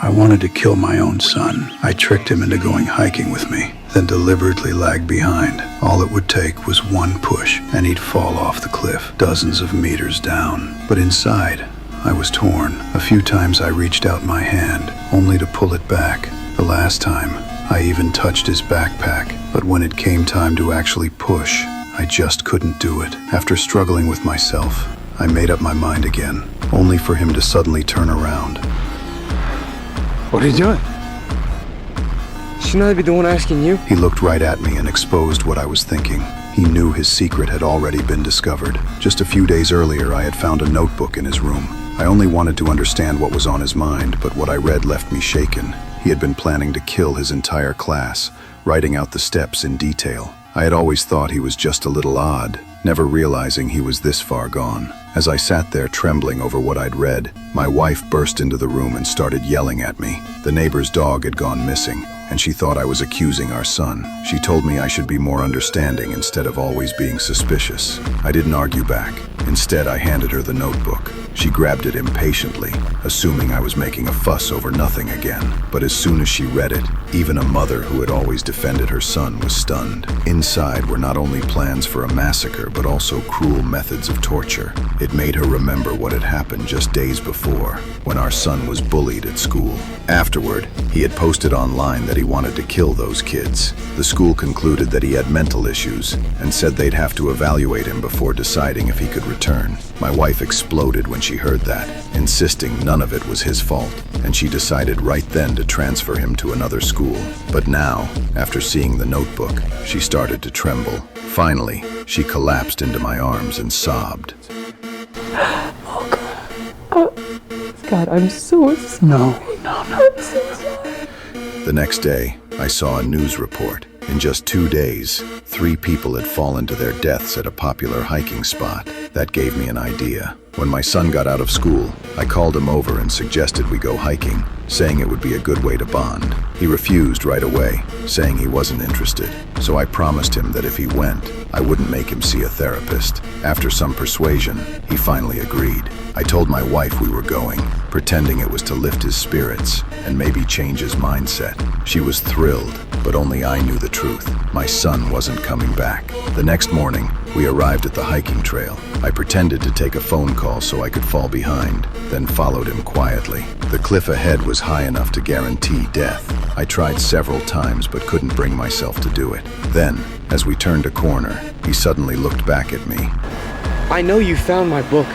I wanted to kill my own son. I tricked him into going hiking with me, then deliberately lagged behind. All it would take was one push, and he'd fall off the cliff, dozens of meters down. But inside, I was torn. A few times I reached out my hand, only to pull it back. The last time, I even touched his backpack. But when it came time to actually push, I just couldn't do it. After struggling with myself, I made up my mind again, only for him to suddenly turn around. What are you doing? Shouldn't I be the one asking you? He looked right at me and exposed what I was thinking. He knew his secret had already been discovered. Just a few days earlier, I had found a notebook in his room. I only wanted to understand what was on his mind, but what I read left me shaken. He had been planning to kill his entire class, writing out the steps in detail. I had always thought he was just a little odd, never realizing he was this far gone. As I sat there trembling over what I'd read, my wife burst into the room and started yelling at me. The neighbor's dog had gone missing, and she thought I was accusing our son. She told me I should be more understanding instead of always being suspicious. I didn't argue back. Instead, I handed her the notebook. She grabbed it impatiently, assuming I was making a fuss over nothing again. But as soon as she read it, even a mother who had always defended her son was stunned. Inside were not only plans for a massacre, but also cruel methods of torture. It made her remember what had happened just days before, when our son was bullied at school. Afterward, he had posted online that he wanted to kill those kids. The school concluded that he had mental issues and said they'd have to evaluate him before deciding if he could return. My wife exploded when she heard that, insisting none of it was his fault, and she decided right then to transfer him to another school. But now, after seeing the notebook, she started to tremble. Finally, she collapsed into my arms and sobbed. Oh, God. Oh, God, I'm so sorry. No. I'm so sorry. The next day, I saw a news report. In just 2 days, 3 people had fallen to their deaths at a popular hiking spot. That gave me an idea. When my son got out of school, I called him over and suggested we go hiking, saying it would be a good way to bond. He refused right away, saying he wasn't interested. So I promised him that if he went, I wouldn't make him see a therapist. After some persuasion, he finally agreed. I told my wife we were going, pretending it was to lift his spirits and maybe change his mindset. She was thrilled, but only I knew the truth. My son wasn't coming back. The next morning, we arrived at the hiking trail. I pretended to take a phone call so I could fall behind, then followed him quietly. The cliff ahead was high enough to guarantee death. I tried several times but couldn't bring myself to do it. Then, as we turned a corner, he suddenly looked back at me. I know you found my book.